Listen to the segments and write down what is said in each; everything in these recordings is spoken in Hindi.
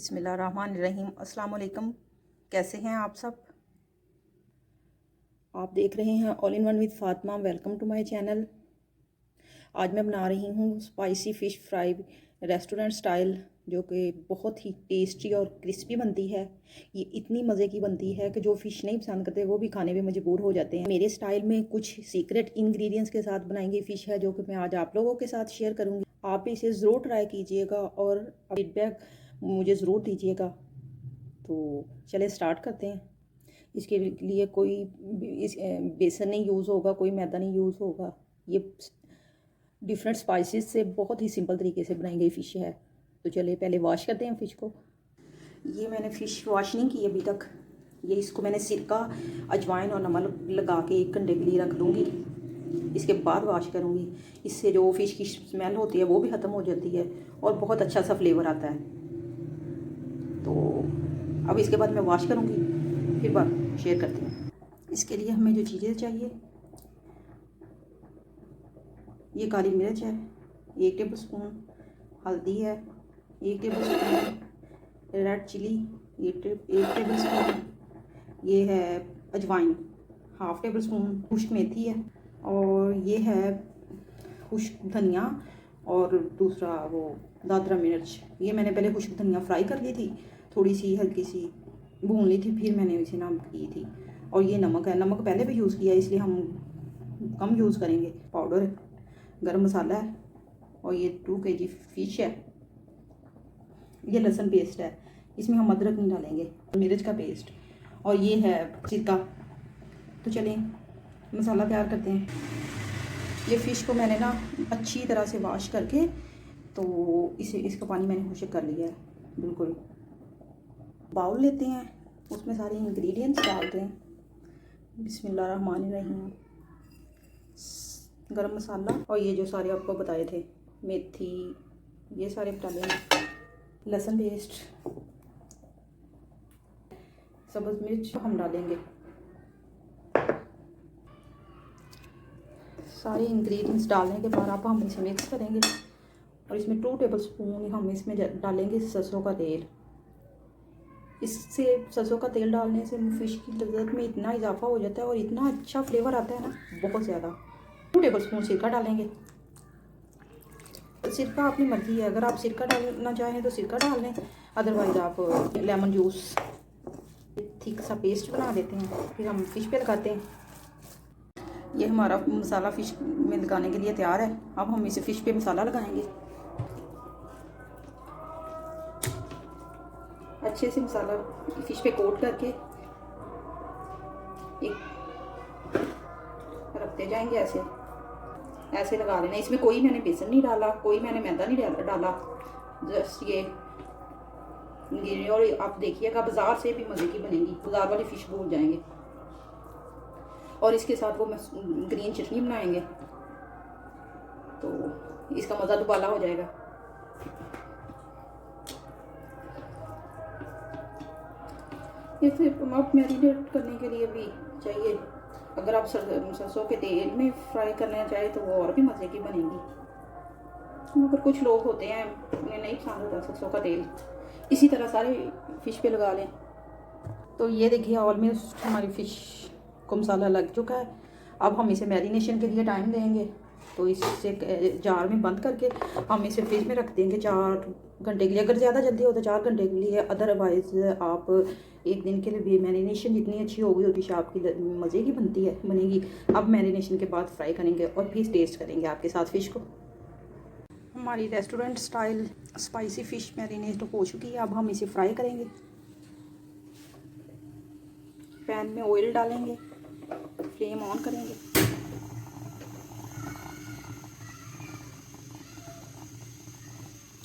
बिस्मिल्लाहिर्रहमानिर्रहीम। अस्सलाम वालेकुम। कैसे हैं आप सब? आप देख रहे हैं all in one with Fatima. Welcome to my channel. आज मैं बना रही हूँ spicy fish fry restaurant style, जो कि बहुत ही टेस्टी और क्रिस्पी बनती है। ये इतनी मज़े की बनती है कि जो फ़िश नहीं पसंद करते वो भी खाने में मजबूर हो जाते हैं। मेरे स्टाइल में कुछ सीक्रेट इंग्रेडिएंट्स के साथ बनाएंगे फ़िश है, जो कि मैं आज आप लोगों के साथ शेयर करूँगी। आप इसे ज़रूर ट्राई कीजिएगा और फीडबैक मुझे ज़रूर दीजिएगा। तो चले स्टार्ट करते हैं। इसके लिए कोई बेसन नहीं यूज़ होगा, कोई मैदा नहीं यूज़ होगा। ये डिफरेंट स्पाइसेस से बहुत ही सिंपल तरीके से बनाई गई फ़िश है। तो चलिए पहले वॉश करते हैं फ़िश को। ये मैंने फ़िश वॉश नहीं की अभी तक। ये इसको मैंने सिरका, अजवाइन और नमक लगा के 1 घंटे के लिए रख दूँगी। इसके बाद वॉश करूँगी। इससे जो फ़िश की स्मेल होती है वो भी ख़त्म हो जाती है और बहुत अच्छा सा फ्लेवर आता है। तो अब इसके बाद मैं वॉश करूँगी, फिर बात शेयर करती हूँ। इसके लिए हमें जो चीज़ें चाहिए, ये काली मिर्च है 1 टेबल स्पून, हल्दी है 1 table spoon, red chilli 1 table spoon, ये है अजवाइन 1/2 टेबल स्पून, खुश्क मेथी है, और ये है खुश्क धनिया, और दूसरा वो दादरा मिर्च। ये मैंने पहले खुश्क धनिया फ्राई कर ली थी, थोड़ी सी हल्की सी भून ली थी, फिर मैंने इसे नमक की थी। और ये नमक है, नमक पहले भी यूज़ किया है इसलिए हम कम यूज़ करेंगे। पाउडर है, गरम मसाला है, और ये 2 kg फ़िश है। ये लहसुन पेस्ट है, इसमें हम अदरक नहीं डालेंगे, मिर्च का पेस्ट, और ये है सिरका। तो चलें मसाला तैयार करते हैं। ये फ़िश को मैंने ना अच्छी तरह से वॉश करके, तो इसका पानी मैंने खुश्क कर लिया है बिल्कुल। बाउल लेते हैं, उसमें सारे इंग्रेडिएंट्स डालते हैं। बिस्मिल्लाहिर्रहमानिर्रहीम। गरम मसाला, और ये जो सारे आपको बताए थे, मेथी, ये सारे डालेंगे। लहसुन पेस्ट, सब्ज़ मिर्च हम डालेंगे। सारे इंग्रेडिएंट्स डालने के बाद अब हम इसे मिक्स करेंगे, और इसमें 2 टेबल स्पून हम इसमें डालेंगे सरसों का तेल। इससे सरसों का तेल डालने से फ़िश की लज़्ज़त में इतना इजाफा हो जाता है और इतना अच्छा फ्लेवर आता है ना, बहुत ज़्यादा। 2 टेबल स्पून सिरका डालेंगे। सिरका अपनी मर्ज़ी है, अगर आप सिरका डालना चाहें तो सिरका डाल लें, अदरवाइज़ आप लेमन जूस। थिक सा पेस्ट बना देते हैं, फिर हम फ़िश पे लगाते हैं। ये हमारा मसाला फ़िश में लगाने के लिए तैयार है। अब हम इसे फ़िश पे मसाला लगाएंगे। अच्छे से मसाला फ़िश पे कोट करके एक रखते जाएंगे, ऐसे लगा लेना। इसमें कोई मैंने बेसन नहीं डाला, कोई मैंने मैदा नहीं डाला, जस्ट ये। और आप देखिएगा बाज़ार से भी मज़े की बनेगी, बाज़ार वाली फ़िश भूल जाएंगे। और इसके साथ वो ग्रीन चटनी बनाएंगे, तो इसका मज़ा दुबाला हो जाएगा। ये फिर आप मैरिनेट करने के लिए भी चाहिए। अगर आप सरसों के तेल में फ्राई करना चाहें तो वो और भी मज़े की बनेगी। मगर कुछ लोग होते हैं उन्हें नहीं पसंद होता सरसों का तेल, इसी तरह सारे फ़िश पे लगा लें। तो ये देखिए ऑलमोस्ट हमारी फ़िश को मसाला लग चुका है। अब हम इसे मैरिनेशन के लिए टाइम देंगे, तो इसे जार में बंद करके हम इसे फ्रिज में रख देंगे 4 घंटे के लिए। अगर ज़्यादा जल्दी हो तो 4 घंटे के लिए, अदरवाइज़ आप 1 दिन के लिए भी। मैरिनेशन जितनी अच्छी होगी उतनी आपकी मज़े की बनेगी। अब मैरिनेशन के बाद फ्राई करेंगे और फिर टेस्ट करेंगे आपके साथ फ़िश को। हमारी restaurant style spicy fish marinate हो चुकी है। अब हम इसे फ्राई करेंगे। पैन में ऑयल डालेंगे, फ्लेम ऑन करेंगे,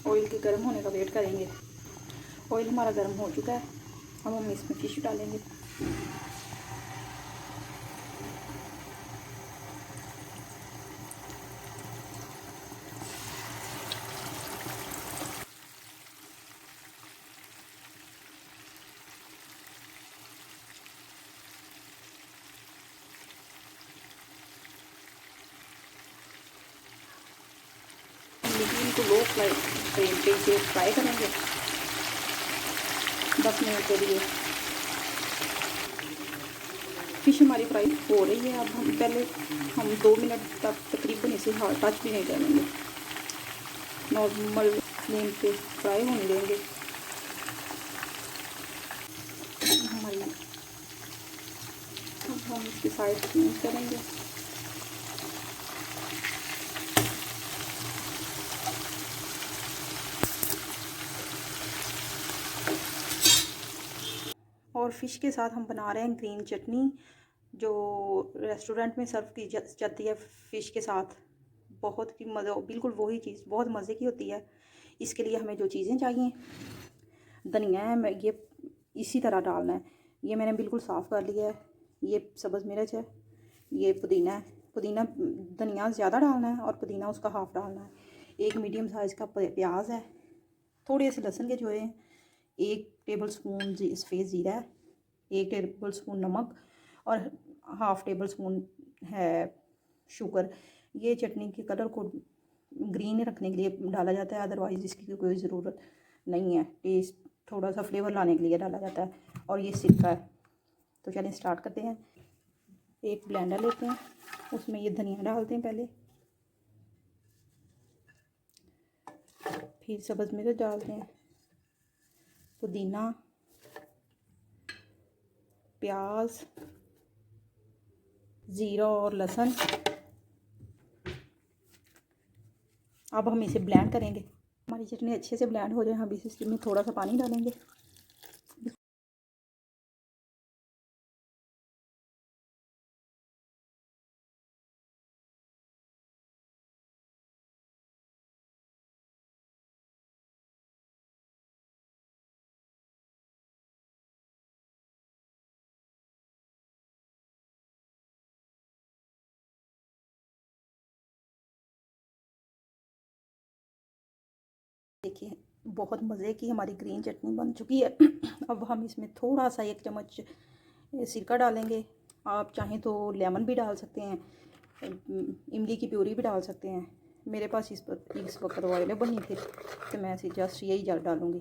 ऑयल के गर्म होने का वेट करेंगे। ऑयल हमारा गर्म हो चुका है, अब हम इसमें फ़िश डालेंगे। मीडियम टू लो फ्लेम पे इसे फ्राई करेंगे। 10 मिनट के लिए। फ़िश हमारी फ्राई हो रही है। अब हम 2 मिनट तक तकरीबन इसे टच भी नहीं करेंगे, नॉर्मल फ्लेम पे फ्राई होने देंगे। हमारी अब हम इसकी साइड चेंज करेंगे। और फ़िश के साथ हम बना रहे हैं ग्रीन चटनी, जो रेस्टोरेंट में सर्व की जाती है फ़िश के साथ। बहुत ही मज़ा, बिल्कुल वही चीज़ बहुत मज़े की होती है। इसके लिए हमें जो चीज़ें चाहिए, धनिया है, ये इसी तरह डालना है। ये मैंने बिल्कुल साफ़ कर लिया है। ये सब्ज़ मिर्च है, ये पुदीना है। पुदीना धनिया ज़्यादा डालना है और पुदीना उसका हाफ़ डालना है। एक मीडियम साइज़ का प्याज है, थोड़े से लहसुन के जोड़े हैं, 1 टेबल स्पून सफ़ेद ज़ीरा है, 1 टेबल स्पून नमक और हाफ़ टेबल स्पून है शुगर। ये चटनी के कलर को ग्रीन रखने के लिए डाला जाता है, अदरवाइज़ इसकी कोई ज़रूरत नहीं है। टेस्ट थोड़ा सा फ्लेवर लाने के लिए डाला जाता है। और ये सिरका है। तो चलिए स्टार्ट करते हैं। एक ब्लेंडर लेते हैं, उसमें ये धनिया डालते हैं पहले, फिर सब्ज़ मिर्च डालते हैं, पुदीना, प्याज, ज़ीरा और लहसुन। अब हम इसे ब्लेंड करेंगे। हमारी चटनी अच्छे से ब्लेंड हो जाए, हम इसमें थोड़ा सा पानी डालेंगे। देखिए बहुत मज़े की हमारी ग्रीन चटनी बन चुकी है। अब हम इसमें थोड़ा सा 1 चम्मच सिरका डालेंगे। आप चाहें तो लेमन भी डाल सकते हैं, इमली की प्यूरी भी डाल सकते हैं। मेरे पास इस वक्त अवेलेबल नहीं थे, तो मैं जस्ट यही डालूँगी।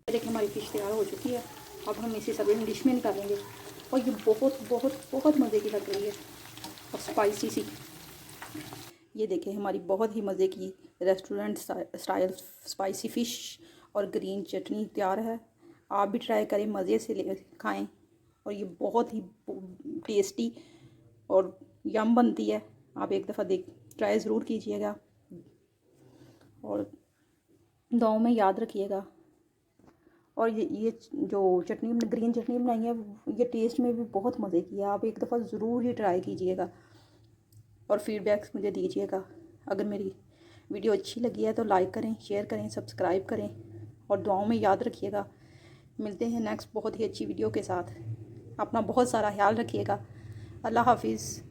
देखिए हमारी फ़िश तैयार हो चुकी है। अब हम इसे सर्विंग डिश में निकालेंगे। और ये बहुत बहुत बहुत मज़े की लग रही है और स्पाइसी सी। ये देखें हमारी बहुत ही मज़े की रेस्टोरेंट स्टाइल स्पाइसी फ़िश और ग्रीन चटनी तैयार है। आप भी ट्राई करें, मज़े से ले खाएँ। और ये बहुत ही टेस्टी और यम बनती है। आप एक दफ़ा ट्राई ज़रूर कीजिएगा और दुआओं में याद रखिएगा। और ये जो चटनी हमने ग्रीन चटनी बनाई है, ये टेस्ट में भी बहुत मज़े की है। आप एक दफ़ा ज़रूर ही ट्राई कीजिएगा और फीडबैक्स मुझे दीजिएगा। अगर मेरी वीडियो अच्छी लगी है तो लाइक करें, शेयर करें, सब्सक्राइब करें और दुआओं में याद रखिएगा। मिलते हैं नेक्स्ट बहुत ही अच्छी वीडियो के साथ। अपना बहुत सारा ख्याल रखिएगा। अल्लाह हाफिज़।